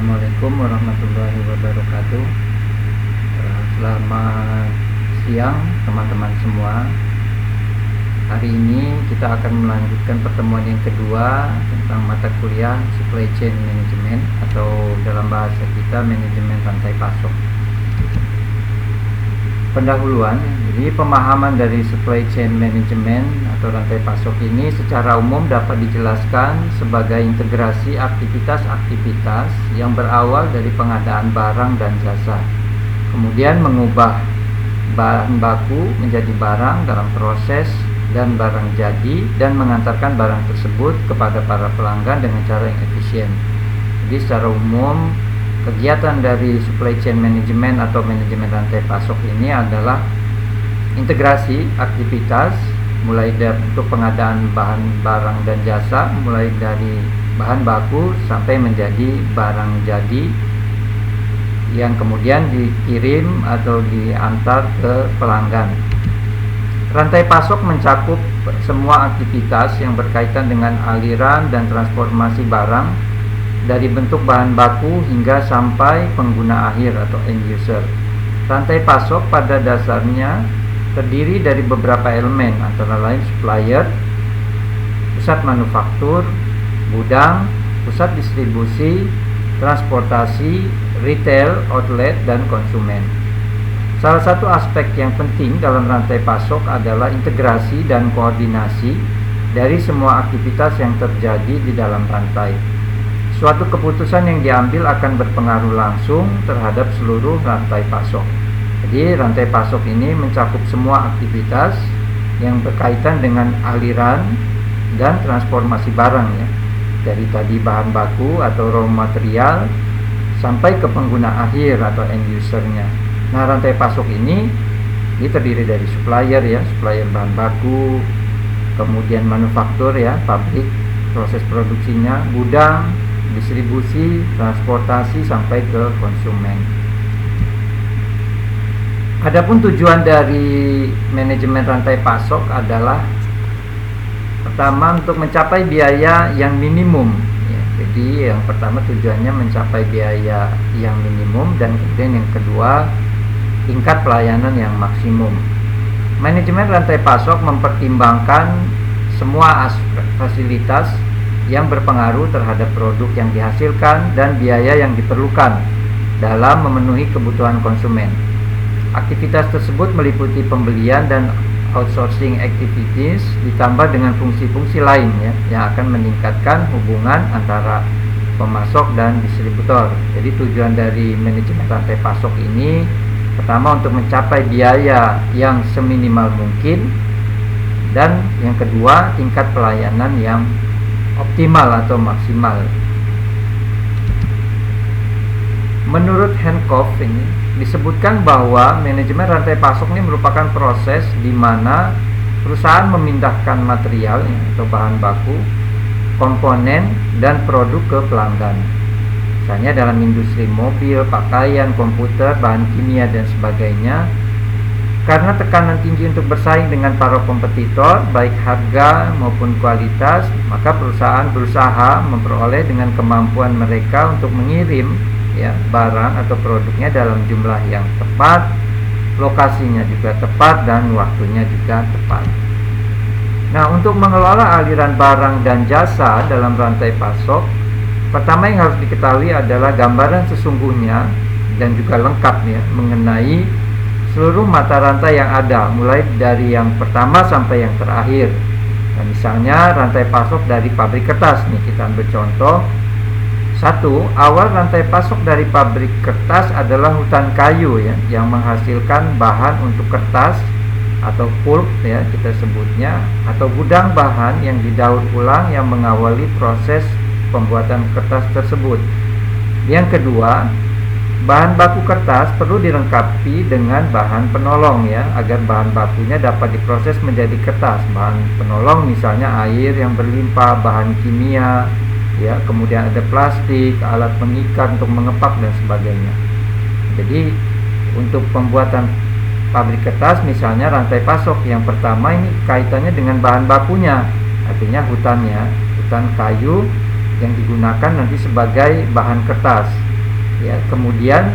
Assalamualaikum warahmatullahi wabarakatuh. Selamat siang teman-teman semua. Hari ini kita akan melanjutkan pertemuan yang kedua tentang mata kuliah Supply Chain Management, atau dalam bahasa kita manajemen rantai pasok. Pendahuluan, jadi pemahaman dari supply chain management atau rantai pasok ini secara umum dapat dijelaskan sebagai integrasi aktivitas-aktivitas yang berawal dari pengadaan barang dan jasa, kemudian mengubah bahan baku menjadi barang dalam proses dan barang jadi, dan mengantarkan barang tersebut kepada para pelanggan dengan cara yang efisien. Jadi secara umum kegiatan dari supply chain management atau manajemen rantai pasok ini adalah integrasi aktivitas mulai dari untuk pengadaan bahan barang dan jasa, mulai dari bahan baku sampai menjadi barang jadi yang kemudian dikirim atau diantar ke pelanggan. Rantai pasok mencakup semua aktivitas yang berkaitan dengan aliran dan transformasi barang dari bentuk bahan baku hingga sampai pengguna akhir atau end user. Rantai pasok pada dasarnya terdiri dari beberapa elemen, antara lain supplier, pusat manufaktur, gudang, pusat distribusi, transportasi, retail, outlet, dan konsumen. Salah satu aspek yang penting dalam rantai pasok adalah integrasi dan koordinasi dari semua aktivitas yang terjadi di dalam rantai. Suatu keputusan yang diambil akan berpengaruh langsung terhadap seluruh rantai pasok. Jadi rantai pasok ini mencakup semua aktivitas yang berkaitan dengan aliran dan transformasi barang, ya. Dari tadi bahan baku atau raw material sampai ke pengguna akhir atau end usernya. Nah, rantai pasok ini terdiri dari supplier, ya, supplier bahan baku, kemudian manufaktur, ya, pabrik, proses produksinya, gudang, distribusi, transportasi sampai ke konsumen. Adapun tujuan dari manajemen rantai pasok adalah pertama untuk mencapai biaya yang minimum, ya. Jadi yang pertama tujuannya mencapai biaya yang minimum, dan kemudian yang kedua tingkat pelayanan yang maksimum. Manajemen rantai pasok mempertimbangkan semua aspek fasilitas yang berpengaruh terhadap produk yang dihasilkan dan biaya yang diperlukan dalam memenuhi kebutuhan konsumen. Aktivitas tersebut meliputi pembelian dan outsourcing activities ditambah dengan fungsi-fungsi lain, ya, yang akan meningkatkan hubungan antara pemasok dan distributor. Jadi tujuan dari manajemen rantai pasok ini pertama untuk mencapai biaya yang seminimal mungkin, dan yang kedua tingkat pelayanan yang optimal atau maksimal. Menurut Hancock ini disebutkan bahwa manajemen rantai pasok ini merupakan proses di mana perusahaan memindahkan material, ya, atau bahan baku, komponen, dan produk ke pelanggan. Misalnya dalam industri mobil, pakaian, komputer, bahan kimia, dan sebagainya. Karena tekanan tinggi untuk bersaing dengan para kompetitor, baik harga maupun kualitas, maka perusahaan berusaha memperoleh dengan kemampuan mereka untuk mengirim, ya, barang atau produknya dalam jumlah yang tepat, lokasinya juga tepat, dan waktunya juga tepat. Nah, untuk mengelola aliran barang dan jasa dalam rantai pasok, pertama yang harus diketahui adalah gambaran sesungguhnya dan juga lengkap, ya, mengenai seluruh mata rantai yang ada, mulai dari yang pertama sampai yang terakhir. Nah, misalnya rantai pasok dari pabrik kertas nih, kita ambil contoh. 1. Awal rantai pasok dari pabrik kertas adalah hutan kayu, ya, yang menghasilkan bahan untuk kertas atau pulp, ya, kita sebutnya, atau gudang bahan yang didaur ulang yang mengawali proses pembuatan kertas tersebut. Yang kedua, bahan baku kertas perlu dilengkapi dengan bahan penolong, ya, agar bahan bakunya dapat diproses menjadi kertas. Bahan penolong misalnya air yang berlimpah, bahan kimia, ya, kemudian ada plastik, alat pengikat untuk mengepak, dan sebagainya. Jadi untuk pembuatan pabrik kertas misalnya rantai pasok yang pertama ini kaitannya dengan bahan bakunya, artinya hutannya, hutan kayu yang digunakan nanti sebagai bahan kertas. ya. Kemudian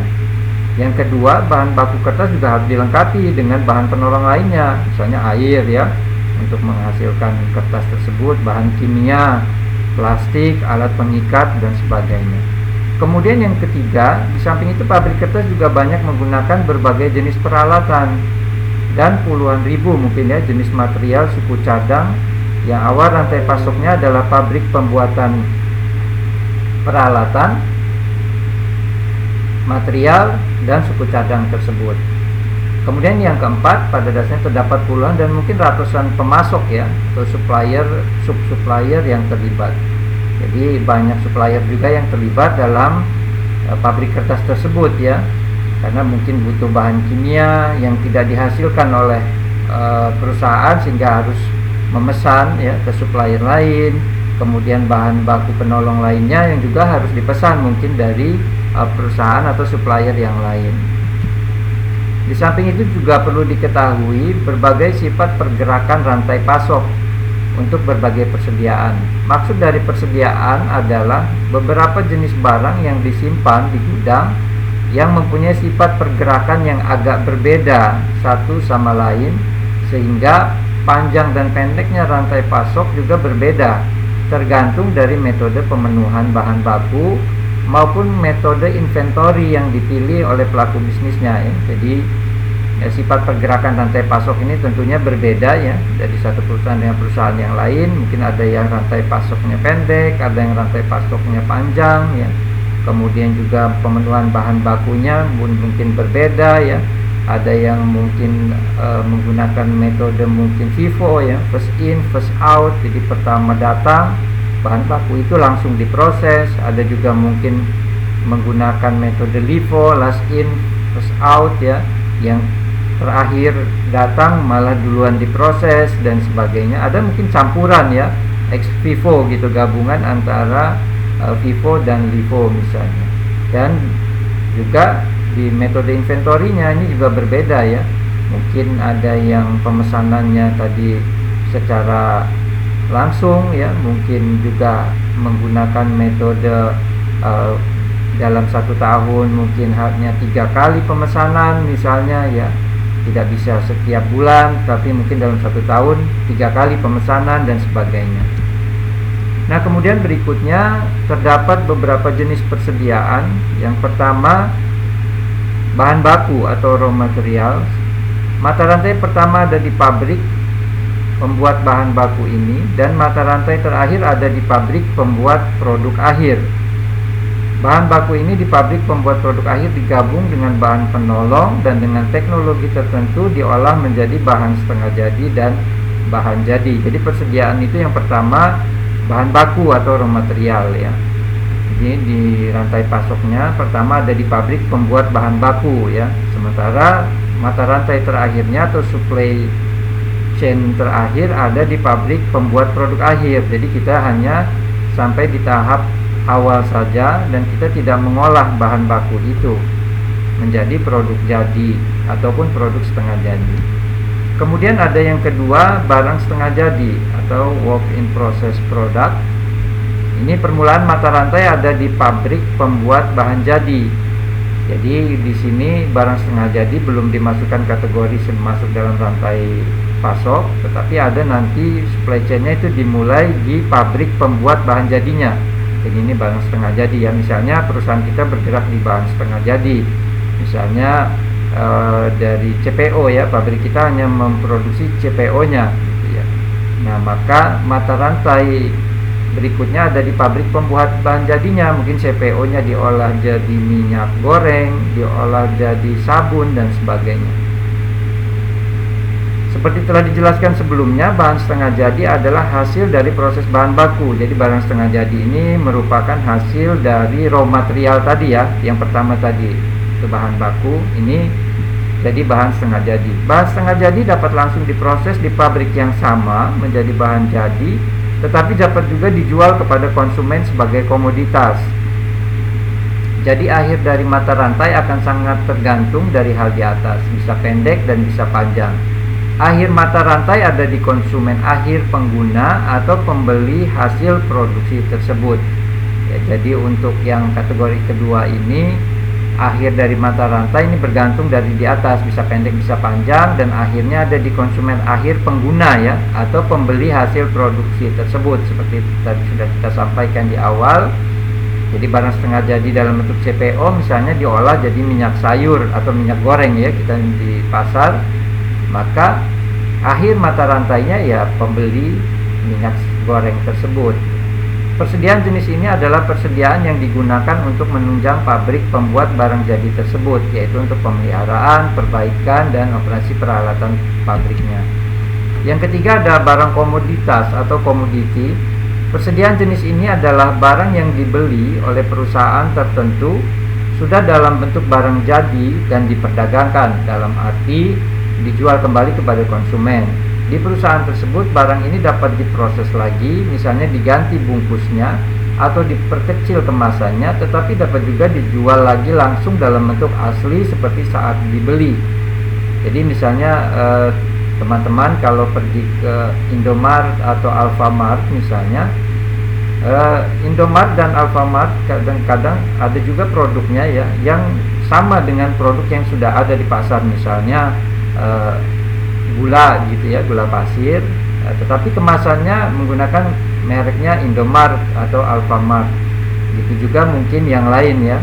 yang kedua, bahan baku kertas juga harus dilengkapi dengan bahan penolong lainnya, misalnya air ya, untuk menghasilkan kertas tersebut, bahan kimia, plastik, alat pengikat, dan sebagainya. Kemudian yang ketiga, di samping itu pabrik kertas juga banyak menggunakan berbagai jenis peralatan dan puluhan ribu mungkin ya jenis material suku cadang yang awal rantai pasoknya adalah pabrik pembuatan peralatan, material, dan suku cadang tersebut. Kemudian yang keempat, pada dasarnya terdapat puluhan dan mungkin ratusan pemasok ya, atau supplier, sub-supplier yang terlibat. Jadi banyak supplier juga yang terlibat dalam pabrik kertas tersebut ya, karena mungkin butuh bahan kimia yang tidak dihasilkan oleh perusahaan sehingga harus memesan ya ke supplier lain. Kemudian bahan baku penolong lainnya yang juga harus dipesan mungkin dari perusahaan atau supplier yang lain. Di samping itu juga perlu diketahui berbagai sifat pergerakan rantai pasok untuk berbagai persediaan. Maksud dari persediaan adalah beberapa jenis barang yang disimpan di gudang yang mempunyai sifat pergerakan yang agak berbeda satu sama lain, sehingga panjang dan pendeknya rantai pasok juga berbeda tergantung dari metode pemenuhan bahan baku maupun metode inventory yang dipilih oleh pelaku bisnisnya ya. Jadi ya, sifat pergerakan rantai pasok ini tentunya berbeda ya dari satu perusahaan dengan perusahaan yang lain. Mungkin ada yang rantai pasoknya pendek, ada yang rantai pasoknya panjang ya. Kemudian juga pemenuhan bahan bakunya mungkin berbeda ya. Ada yang mungkin menggunakan metode mungkin FIFO ya, first in first out. Jadi pertama datang bahan baku itu langsung diproses. Ada juga mungkin menggunakan metode LIFO, last in first out ya, yang terakhir datang malah duluan diproses dan sebagainya. Ada mungkin campuran ya, ex FIFO gitu, gabungan antara FIFO dan LIFO misalnya. Dan juga di metode inventory-nya ini juga berbeda ya. Mungkin ada yang pemesanannya tadi secara langsung ya, mungkin juga menggunakan metode dalam satu tahun mungkin hanya 3 kali pemesanan misalnya ya, tidak bisa setiap bulan, tapi mungkin dalam satu tahun 3 kali pemesanan dan sebagainya. Nah, kemudian berikutnya terdapat beberapa jenis persediaan. Yang pertama, bahan baku atau raw material. Mata rantai pertama ada di pabrik pembuat bahan baku ini, dan mata rantai terakhir ada di pabrik pembuat produk akhir. Bahan baku ini di pabrik pembuat produk akhir digabung dengan bahan penolong dan dengan teknologi tertentu diolah menjadi bahan setengah jadi dan bahan jadi. Jadi persediaan itu yang pertama bahan baku atau raw material ya. Jadi di rantai pasoknya pertama ada di pabrik pembuat bahan baku ya. Sementara mata rantai terakhirnya atau supply chain terakhir ada di pabrik pembuat produk akhir. Jadi kita hanya sampai di tahap awal saja dan kita tidak mengolah bahan baku itu menjadi produk jadi ataupun produk setengah jadi. Kemudian ada yang kedua, barang setengah jadi atau work in process product. Ini permulaan mata rantai ada di pabrik pembuat bahan jadi. Jadi di sini barang setengah jadi belum dimasukkan kategori masuk dalam rantai pasok, tetapi ada nanti supply chain-nya itu dimulai di pabrik pembuat bahan jadinya. Jadi ini barang setengah jadi ya. Misalnya perusahaan kita bergerak di bahan setengah jadi. Misalnya dari CPO ya, pabrik kita hanya memproduksi CPO-nya gitu ya. Nah, maka mata rantai berikutnya ada di pabrik pembuat bahan jadinya. Mungkin CPO-nya diolah jadi minyak goreng, diolah jadi sabun dan sebagainya. Seperti telah dijelaskan sebelumnya, bahan setengah jadi adalah hasil dari proses bahan baku. Jadi barang setengah jadi ini merupakan hasil dari raw material tadi ya. Yang pertama tadi itu bahan baku, ini jadi bahan setengah jadi. Bahan setengah jadi dapat langsung diproses di pabrik yang sama menjadi bahan jadi, tetapi dapat juga dijual kepada konsumen sebagai komoditas. Jadi akhir dari mata rantai akan sangat tergantung dari hal di atas, bisa pendek dan bisa panjang. Akhir mata rantai ada di konsumen akhir pengguna atau pembeli hasil produksi tersebut ya. Jadi untuk yang kategori kedua ini akhir dari mata rantai ini bergantung dari di atas, bisa pendek bisa panjang, dan akhirnya ada di konsumen akhir pengguna ya, atau pembeli hasil produksi tersebut. Seperti tadi sudah kita sampaikan di awal, jadi barang setengah jadi dalam bentuk CPO misalnya diolah jadi minyak sayur atau minyak goreng ya, kita di pasar, maka akhir mata rantainya ya pembeli minyak goreng tersebut. Persediaan jenis ini adalah persediaan yang digunakan untuk menunjang pabrik pembuat barang jadi tersebut, yaitu untuk pemeliharaan, perbaikan, dan operasi peralatan pabriknya. Yang ketiga ada barang komoditas atau komoditi. Persediaan jenis ini adalah barang yang dibeli oleh perusahaan tertentu sudah dalam bentuk barang jadi dan diperdagangkan, dalam arti dijual kembali kepada konsumen. Di perusahaan tersebut barang ini dapat diproses lagi, misalnya diganti bungkusnya atau diperkecil kemasannya, tetapi dapat juga dijual lagi langsung dalam bentuk asli seperti saat dibeli. Jadi misalnya teman-teman kalau pergi ke Indomaret atau Alfamart misalnya, Indomaret dan Alfamart kadang-kadang ada juga produknya ya yang sama dengan produk yang sudah ada di pasar, misalnya gula gitu ya, gula pasir, tetapi kemasannya menggunakan mereknya Indomaret atau Alfamart. Gitu juga mungkin yang lain ya,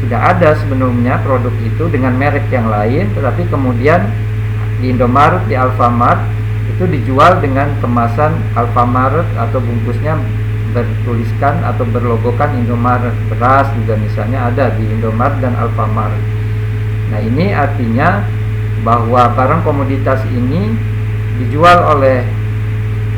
sudah ada sebelumnya produk itu dengan merek yang lain, tetapi kemudian di Indomaret, di Alfamart itu dijual dengan kemasan Alfamart atau bungkusnya bertuliskan atau berlogokan Indomaret. Beras juga misalnya ada di Indomaret dan Alfamart. Nah, ini artinya bahwa barang komoditas ini dijual oleh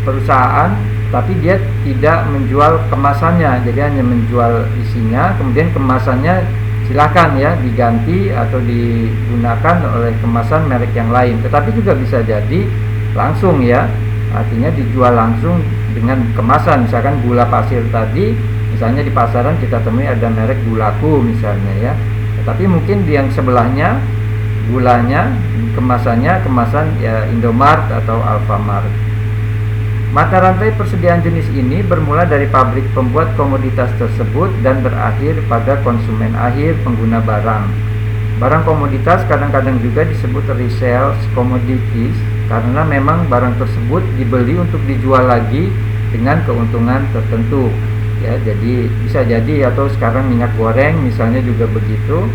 perusahaan, tapi dia tidak menjual kemasannya, jadi hanya menjual isinya, kemudian kemasannya silakan ya diganti atau digunakan oleh kemasan merek yang lain. Tetapi juga bisa jadi langsung ya, artinya dijual langsung dengan kemasan, misalkan gula pasir tadi, misalnya di pasaran kita temui ada merek Gulaku misalnya ya, tetapi mungkin di yang sebelahnya gulanya kemasannya kemasan ya Indomaret atau Alfamart. Mata rantai persediaan jenis ini bermula dari pabrik pembuat komoditas tersebut dan berakhir pada konsumen akhir pengguna barang. Barang komoditas kadang-kadang juga disebut resale commodities karena memang barang tersebut dibeli untuk dijual lagi dengan keuntungan tertentu. Ya, jadi bisa jadi atau sekarang minyak goreng misalnya juga begitu.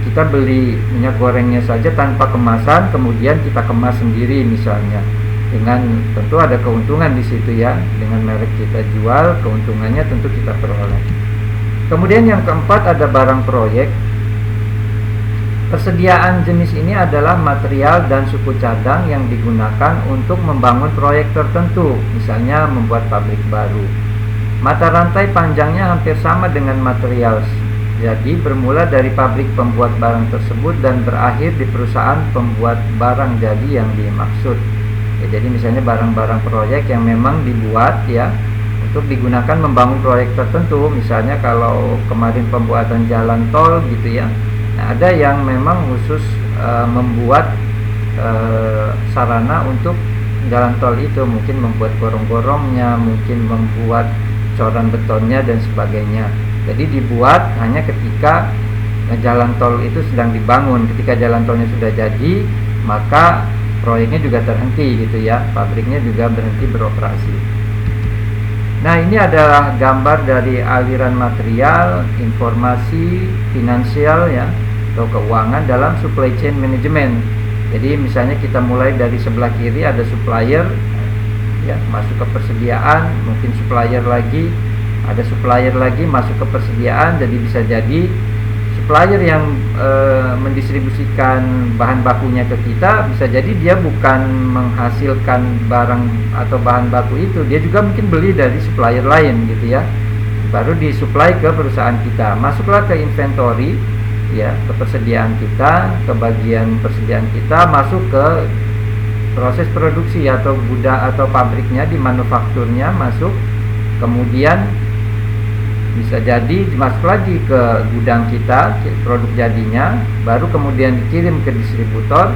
Kita beli minyak gorengnya saja tanpa kemasan, kemudian kita kemas sendiri misalnya, dengan tentu ada keuntungan di situ ya, dengan merek kita jual, keuntungannya tentu kita peroleh. Kemudian yang keempat ada barang proyek. Persediaan jenis ini adalah material dan suku cadang yang digunakan untuk membangun proyek tertentu, misalnya membuat pabrik baru. Mata rantai panjangnya hampir sama dengan material, jadi bermula dari pabrik pembuat barang tersebut dan berakhir di perusahaan pembuat barang jadi yang dimaksud. Ya, jadi misalnya barang-barang proyek yang memang dibuat ya untuk digunakan membangun proyek tertentu, misalnya kalau kemarin pembuatan jalan tol gitu ya. Nah, ada yang memang khusus membuat sarana untuk jalan tol itu, mungkin membuat gorong-gorongnya, mungkin membuat coran betonnya dan sebagainya. Jadi dibuat hanya ketika jalan tol itu sedang dibangun. Ketika jalan tolnya sudah jadi, maka proyeknya juga terhenti gitu ya, pabriknya juga berhenti beroperasi. Nah, ini adalah gambar dari aliran material, informasi, finansial ya, atau keuangan dalam supply chain management. Jadi misalnya kita mulai dari sebelah kiri ada supplier ya, masuk ke persediaan, mungkin supplier lagi, ada supplier lagi masuk ke persediaan. Jadi bisa jadi supplier yang mendistribusikan bahan bakunya ke kita, bisa jadi dia bukan menghasilkan barang atau bahan baku itu, dia juga mungkin beli dari supplier lain gitu ya, baru disuplai ke perusahaan kita. Masuklah ke inventory ya, ke persediaan kita, ke bagian persediaan kita, masuk ke proses produksi atau gudang atau pabriknya, di manufakturnya masuk, kemudian bisa jadi masuk lagi ke gudang kita, produk jadinya, baru kemudian dikirim ke distributor,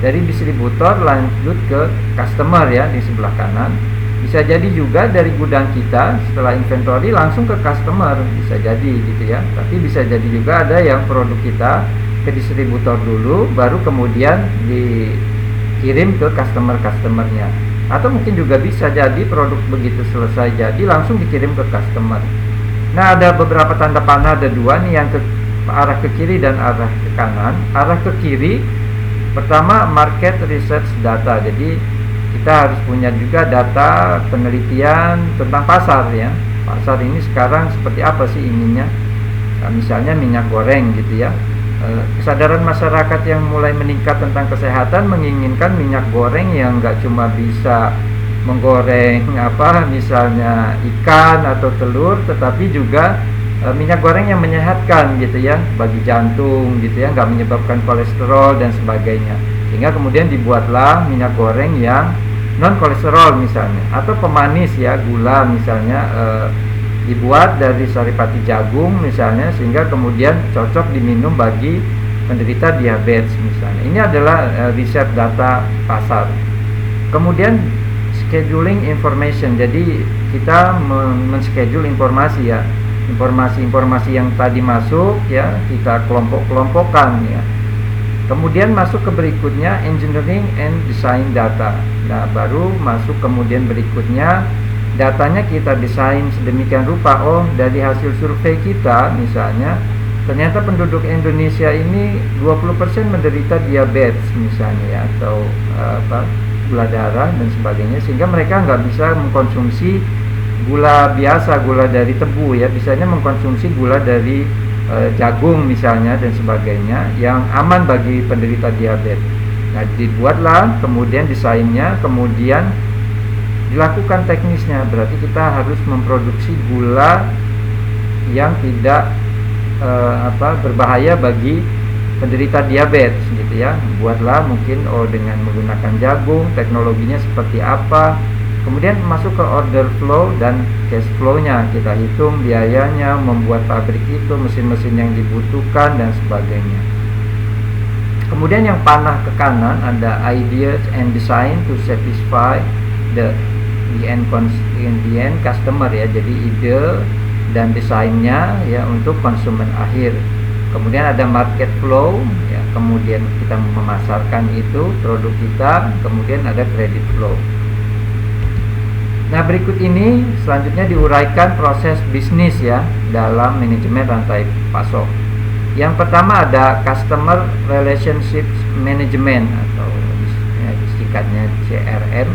dari distributor lanjut ke customer ya di sebelah kanan, Bisa jadi juga dari gudang kita setelah inventory langsung ke customer, bisa jadi gitu ya. Tapi bisa jadi juga ada yang produk kita ke distributor dulu, baru kemudian dikirim ke customer-customernya. Atau mungkin juga bisa jadi produk begitu selesai jadi langsung dikirim ke customer. Nah, ada beberapa tanda panah, ada dua nih, yang arah ke kiri dan arah ke kanan. Arah ke kiri, pertama market research data. Jadi kita harus punya juga data penelitian tentang pasar ya. Pasar ini sekarang seperti apa sih ininya? Nah, misalnya minyak goreng gitu ya. Kesadaran masyarakat yang mulai meningkat tentang kesehatan menginginkan minyak goreng yang nggak cuma bisa menggoreng misalnya ikan atau telur, tetapi juga minyak goreng yang menyehatkan gitu ya, bagi jantung gitu ya, nggak menyebabkan kolesterol dan sebagainya. Sehingga kemudian dibuatlah minyak goreng yang non kolesterol misalnya, atau pemanis ya, gula misalnya, dibuat dari saripati jagung misalnya, sehingga kemudian cocok diminum bagi penderita diabetes misalnya. Ini adalah riset data pasar. Kemudian scheduling information, jadi kita men-schedule informasi ya, informasi-informasi yang tadi masuk ya, kita kelompok-kelompokkan ya. Kemudian masuk ke berikutnya, engineering and design data. Nah, baru masuk kemudian berikutnya, datanya kita desain sedemikian rupa. Oh, dari hasil survei kita misalnya, ternyata penduduk Indonesia ini 20% menderita diabetes misalnya ya, atau gula darah dan sebagainya, sehingga mereka nggak bisa mengkonsumsi gula biasa, gula dari tebu ya, bisanya mengkonsumsi gula dari jagung misalnya dan sebagainya, yang aman bagi penderita diabetes. Nah, dibuatlah kemudian desainnya, kemudian dilakukan teknisnya. Berarti kita harus memproduksi gula yang tidak berbahaya bagi penderita diabetes gitu ya. Buatlah mungkin dengan menggunakan jagung, teknologinya seperti apa. Kemudian masuk ke order flow dan cash flow-nya, kita hitung biayanya, membuat pabrik itu, mesin-mesin yang dibutuhkan dan sebagainya. Kemudian yang panah ke kanan ada ideas and design to satisfy the end customer ya. Jadi ide dan desainnya ya untuk konsumen akhir. Kemudian ada market flow ya, kemudian kita memasarkan itu produk kita, kemudian ada credit flow. Nah, berikut ini selanjutnya diuraikan proses bisnis ya dalam manajemen rantai pasok. Yang pertama ada Customer Relationship Management atau singkatnya CRM.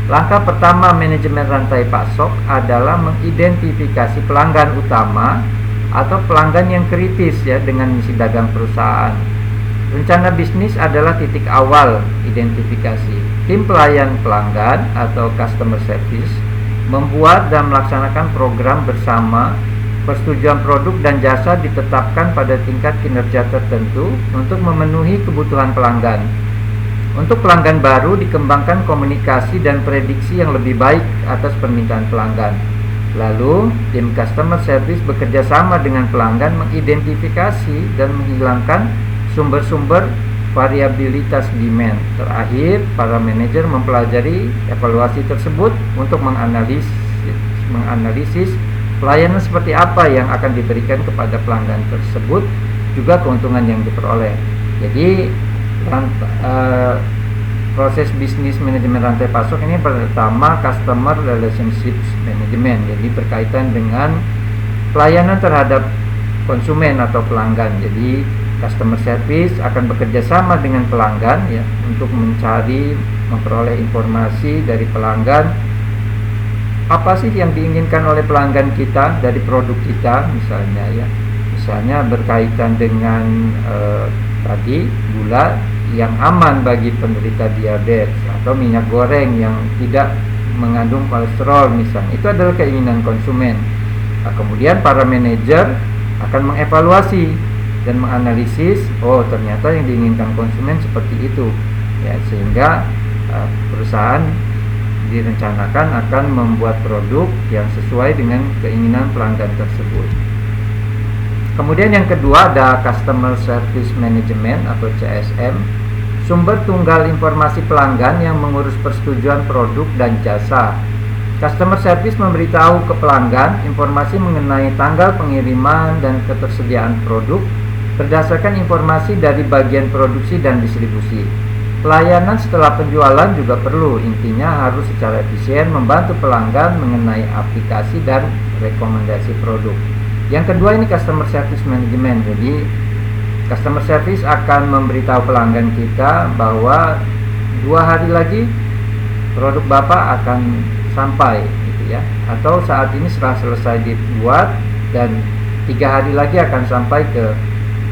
Langkah pertama manajemen rantai pasok adalah mengidentifikasi pelanggan utama atau pelanggan yang kritis ya dengan misi dagang perusahaan. Rencana bisnis adalah titik awal identifikasi. Tim pelayan pelanggan atau customer service membuat dan melaksanakan program bersama. Persetujuan produk dan jasa ditetapkan pada tingkat kinerja tertentu untuk memenuhi kebutuhan pelanggan. Untuk pelanggan baru dikembangkan komunikasi dan prediksi yang lebih baik atas permintaan pelanggan. Lalu, tim customer service bekerja sama dengan pelanggan mengidentifikasi dan menghilangkan sumber-sumber variabilitas demand. Terakhir, para manajer mempelajari evaluasi tersebut untuk menganalisis pelayanan seperti apa yang akan diberikan kepada pelanggan tersebut, juga keuntungan yang diperoleh. Jadi proses bisnis manajemen rantai pasok ini pertama customer relationship management, jadi berkaitan dengan pelayanan terhadap konsumen atau pelanggan. Jadi customer service akan bekerja sama dengan pelanggan ya untuk memperoleh informasi dari pelanggan, apa sih yang diinginkan oleh pelanggan kita dari produk kita misalnya berkaitan dengan tadi gula yang aman bagi penderita diabetes atau minyak goreng yang tidak mengandung kolesterol misalnya. Itu adalah keinginan konsumen. Nah, kemudian para manajer akan mengevaluasi dan menganalisis, oh ternyata yang diinginkan konsumen seperti itu ya, sehingga perusahaan direncanakan akan membuat produk yang sesuai dengan keinginan pelanggan tersebut. Kemudian yang kedua ada Customer Service Management atau CSM, sumber tunggal informasi pelanggan yang mengurus persetujuan produk dan jasa. Customer service memberitahu ke pelanggan informasi mengenai tanggal pengiriman dan ketersediaan produk berdasarkan informasi dari bagian produksi dan distribusi. Pelayanan setelah penjualan juga perlu, intinya harus secara efisien membantu pelanggan mengenai aplikasi dan rekomendasi produk. Yang kedua ini customer service management. Jadi customer service akan memberitahu pelanggan kita bahwa 2 hari lagi produk Bapak akan sampai gitu ya, atau saat ini sudah selesai dibuat dan 3 hari lagi akan sampai ke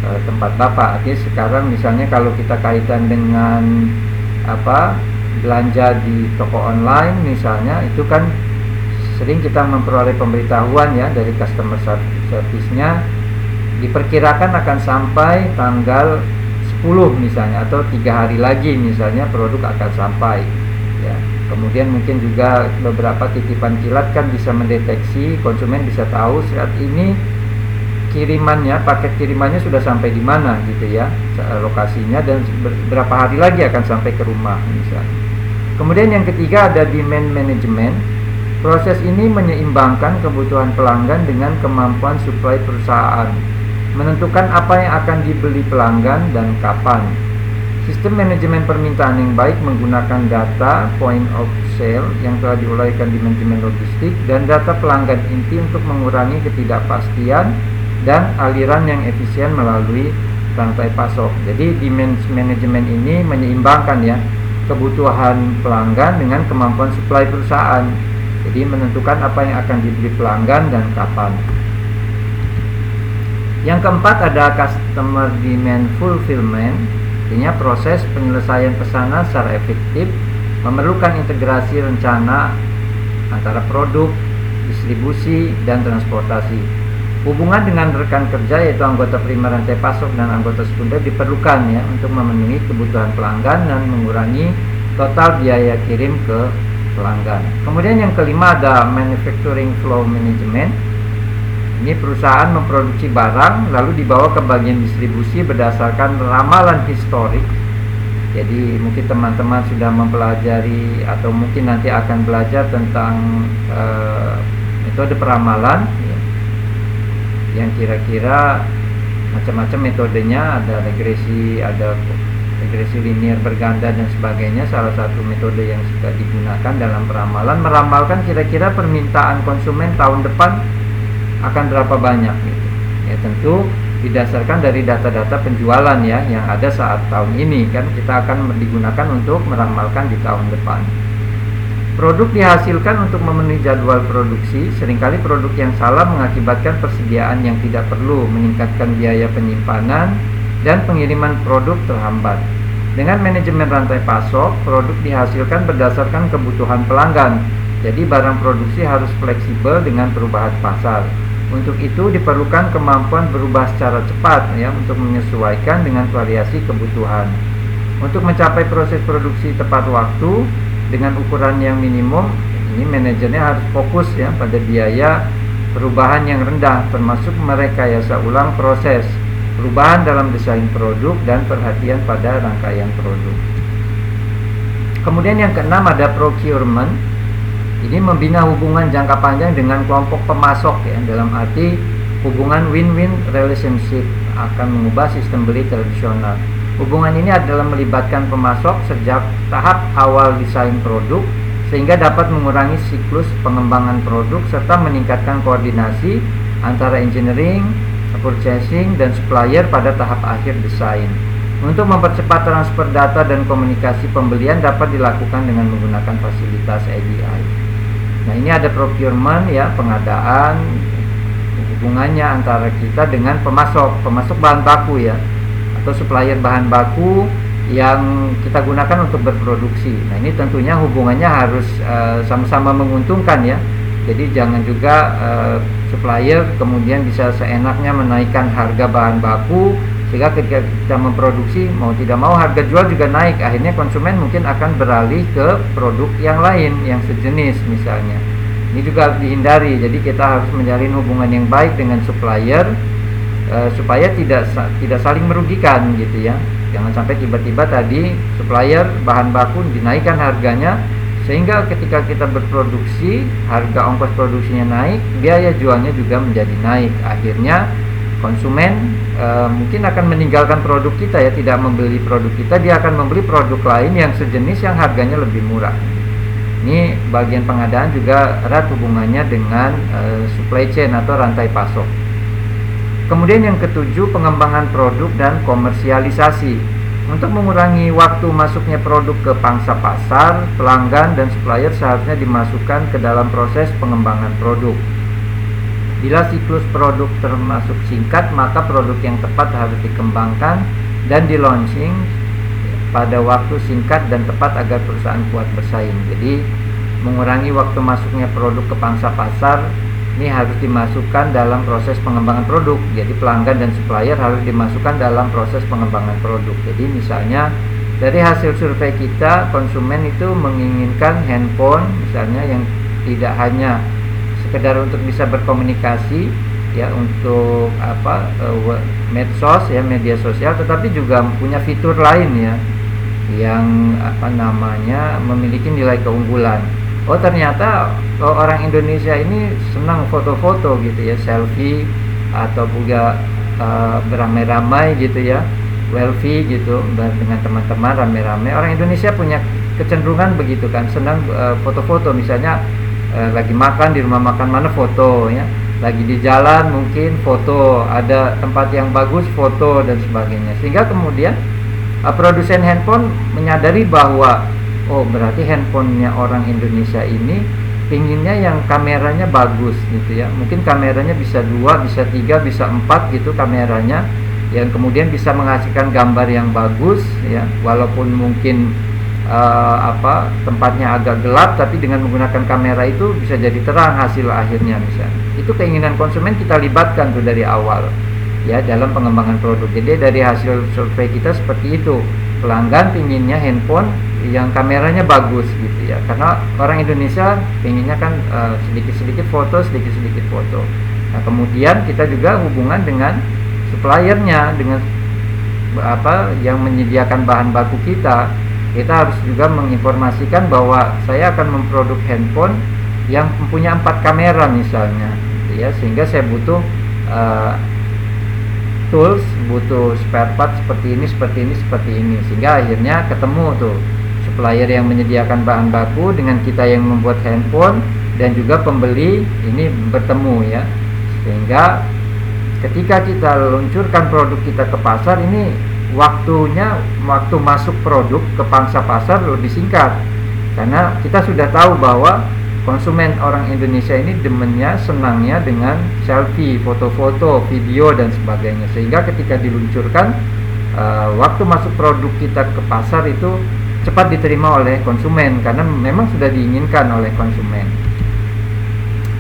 tempat Bapak. Artinya sekarang misalnya kalau kita kaitan dengan belanja di toko online misalnya, itu kan sering kita memperoleh pemberitahuan ya dari customer service-nya, diperkirakan akan sampai tanggal 10 misalnya, atau 3 hari lagi misalnya produk akan sampai ya. Kemudian mungkin juga beberapa titipan kilat kan bisa mendeteksi, konsumen bisa tahu saat ini kirimannya, paket kirimannya sudah sampai di mana gitu ya, lokasinya, dan berapa hari lagi akan sampai ke rumah misalnya. Kemudian yang ketiga ada demand management. Proses ini menyeimbangkan kebutuhan pelanggan dengan kemampuan supply perusahaan, menentukan apa yang akan dibeli pelanggan dan kapan. Sistem manajemen permintaan yang baik menggunakan data point of sale yang telah diuraikan di manajemen logistik dan data pelanggan inti untuk mengurangi ketidakpastian dan aliran yang efisien melalui rantai pasok. Jadi demand management ini menyeimbangkan ya kebutuhan pelanggan dengan kemampuan supply perusahaan. Jadi menentukan apa yang akan dibeli pelanggan dan kapan. Yang keempat ada customer demand fulfillment. Artinya proses penyelesaian pesanan secara efektif memerlukan integrasi rencana antara produk, distribusi, dan transportasi. Hubungan dengan rekan kerja yaitu anggota primer rantai pasok dan anggota sekunder diperlukan ya untuk memenuhi kebutuhan pelanggan dan mengurangi total biaya kirim ke pelanggan. Kemudian yang kelima ada manufacturing flow management. Ini perusahaan memproduksi barang lalu dibawa ke bagian distribusi berdasarkan ramalan historik. Jadi mungkin teman-teman sudah mempelajari atau mungkin nanti akan belajar tentang metode peramalan ya, yang kira-kira macam-macam metodenya, ada regresi linear berganda dan sebagainya. Salah satu metode yang sudah digunakan dalam peramalan meramalkan kira-kira permintaan konsumen tahun depan akan berapa banyak gitu. Ya tentu didasarkan dari data-data penjualan ya yang ada saat tahun ini, kan kita akan digunakan untuk meramalkan di tahun depan. Produk dihasilkan untuk memenuhi jadwal produksi. Seringkali produk yang salah mengakibatkan persediaan yang tidak perlu, meningkatkan biaya penyimpanan dan pengiriman produk terhambat. Dengan manajemen rantai pasok, produk dihasilkan berdasarkan kebutuhan pelanggan. Jadi barang produksi harus fleksibel dengan perubahan pasar. Untuk itu diperlukan kemampuan berubah secara cepat ya untuk menyesuaikan dengan variasi kebutuhan. Untuk mencapai proses produksi tepat waktu dengan ukuran yang minimum, ini manajernya harus fokus ya pada biaya perubahan yang rendah, termasuk merekayasa ulang proses, perubahan dalam desain produk dan perhatian pada rangkaian produk. Kemudian yang keenam ada procurement. Ini membina hubungan jangka panjang dengan kelompok pemasok ya, dalam arti hubungan win-win relationship akan mengubah sistem beli tradisional. Hubungan ini adalah melibatkan pemasok sejak tahap awal desain produk sehingga dapat mengurangi siklus pengembangan produk serta meningkatkan koordinasi antara engineering, purchasing, dan supplier pada tahap akhir desain. Untuk mempercepat transfer data dan komunikasi pembelian dapat dilakukan dengan menggunakan fasilitas EDI. Nah ini ada procurement ya, pengadaan, hubungannya antara kita dengan pemasok bahan baku ya, atau supplier bahan baku yang kita gunakan untuk berproduksi. Nah ini tentunya hubungannya harus sama-sama menguntungkan ya. Jadi jangan juga supplier kemudian bisa seenaknya menaikkan harga bahan baku sehingga ketika kita memproduksi mau tidak mau harga jual juga naik. Akhirnya konsumen mungkin akan beralih ke produk yang lain yang sejenis misalnya. Ini juga harus dihindari. Jadi kita harus menjalin hubungan yang baik dengan supplier supaya tidak saling merugikan gitu ya. Jangan sampai tiba-tiba tadi supplier bahan baku dinaikkan harganya Sehingga ketika kita berproduksi, harga ongkos produksinya naik, biaya jualnya juga menjadi naik. Akhirnya konsumen mungkin akan meninggalkan produk kita ya, tidak membeli produk kita, dia akan membeli produk lain yang sejenis yang harganya lebih murah. Ini bagian pengadaan juga erat hubungannya dengan supply chain atau rantai pasok. Kemudian yang ketujuh, pengembangan produk dan komersialisasi. Untuk mengurangi waktu masuknya produk ke pangsa pasar, pelanggan dan supplier seharusnya dimasukkan ke dalam proses pengembangan produk. Bila siklus produk termasuk singkat, maka produk yang tepat harus dikembangkan dan di launching pada waktu singkat dan tepat agar perusahaan kuat bersaing. Jadi mengurangi waktu masuknya produk ke pangsa pasar ini harus dimasukkan dalam proses pengembangan produk. Jadi pelanggan dan supplier harus dimasukkan dalam proses pengembangan produk. Jadi misalnya dari hasil survei kita, konsumen itu menginginkan handphone misalnya yang tidak hanya sekedar untuk bisa berkomunikasi ya, untuk medsos ya, media sosial, tetapi juga punya fitur lain ya yang memiliki nilai keunggulan. Oh ternyata orang Indonesia ini senang foto-foto gitu ya, selfie atau juga beramai-ramai gitu ya, selfie gitu dengan teman-teman rame-rame. Orang Indonesia punya kecenderungan begitu kan, senang foto-foto, misalnya lagi makan di rumah makan mana foto ya, lagi di jalan mungkin foto, ada tempat yang bagus foto dan sebagainya. Sehingga kemudian produsen handphone menyadari bahwa oh berarti handphonenya orang Indonesia ini pinginnya yang kameranya bagus gitu ya, mungkin kameranya bisa 2, bisa 3, bisa 4 gitu kameranya, yang kemudian bisa menghasilkan gambar yang bagus ya, walaupun mungkin tempatnya agak gelap, tapi dengan menggunakan kamera itu bisa jadi terang hasil akhirnya misalnya. Itu keinginan konsumen kita libatkan tuh dari awal ya dalam pengembangan produk. Jadi dari hasil survei kita seperti itu, pelanggan pinginnya handphone yang kameranya bagus gitu ya, karena orang Indonesia pinginnya kan sedikit-sedikit foto. Nah kemudian kita juga hubungan dengan suppliernya, dengan yang menyediakan bahan baku kita harus juga menginformasikan bahwa saya akan memproduksi handphone yang mempunyai 4 kamera misalnya gitu ya, sehingga saya butuh tools, butuh spare part seperti ini, sehingga akhirnya ketemu tuh supplier yang menyediakan bahan baku dengan kita yang membuat handphone, dan juga pembeli ini bertemu ya, sehingga ketika kita luncurkan produk kita ke pasar ini waktu masuk produk ke pangsa pasar lebih singkat, karena kita sudah tahu bahwa konsumen orang Indonesia ini demennya, senangnya dengan selfie, foto-foto, video dan sebagainya, sehingga ketika diluncurkan waktu masuk produk kita ke pasar itu cepat diterima oleh konsumen karena memang sudah diinginkan oleh konsumen.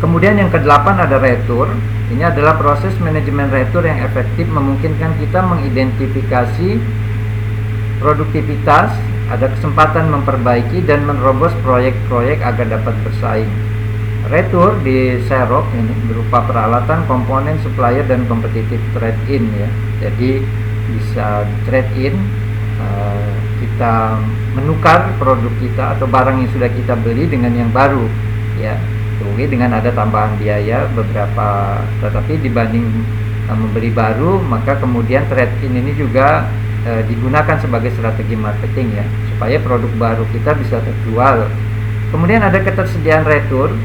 Kemudian yang ke-8 ada retur. Ini adalah proses manajemen retur yang efektif, memungkinkan kita mengidentifikasi produktivitas, ada kesempatan memperbaiki dan menerobos proyek-proyek agar dapat bersaing. Retur di Xerox ini berupa peralatan, komponen, supplier dan kompetitif trade-in ya. Jadi bisa trade-in, kita menukar produk kita atau barang yang sudah kita beli dengan yang baru ya. Dengan ada tambahan biaya beberapa, tetapi dibanding membeli baru, maka kemudian trade-in ini juga digunakan sebagai strategi marketing ya, supaya produk baru kita bisa terjual. Kemudian ada ketersediaan retur,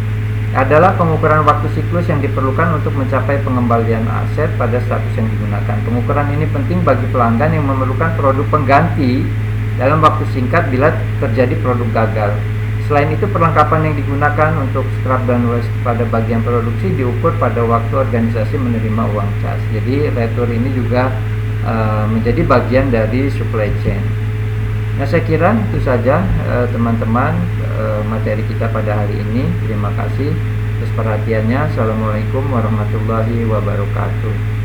adalah pengukuran waktu siklus yang diperlukan untuk mencapai pengembalian aset pada status yang digunakan. Pengukuran ini penting bagi pelanggan yang memerlukan produk pengganti dalam waktu singkat bila terjadi produk gagal. Selain itu, perlengkapan yang digunakan untuk scrap dan waste pada bagian produksi diukur pada waktu organisasi menerima uang cas. Jadi retur ini juga menjadi bagian dari supply chain. Nah, saya kira itu saja teman-teman materi kita pada hari ini. Terima kasih atas perhatiannya. Assalamualaikum warahmatullahi wabarakatuh.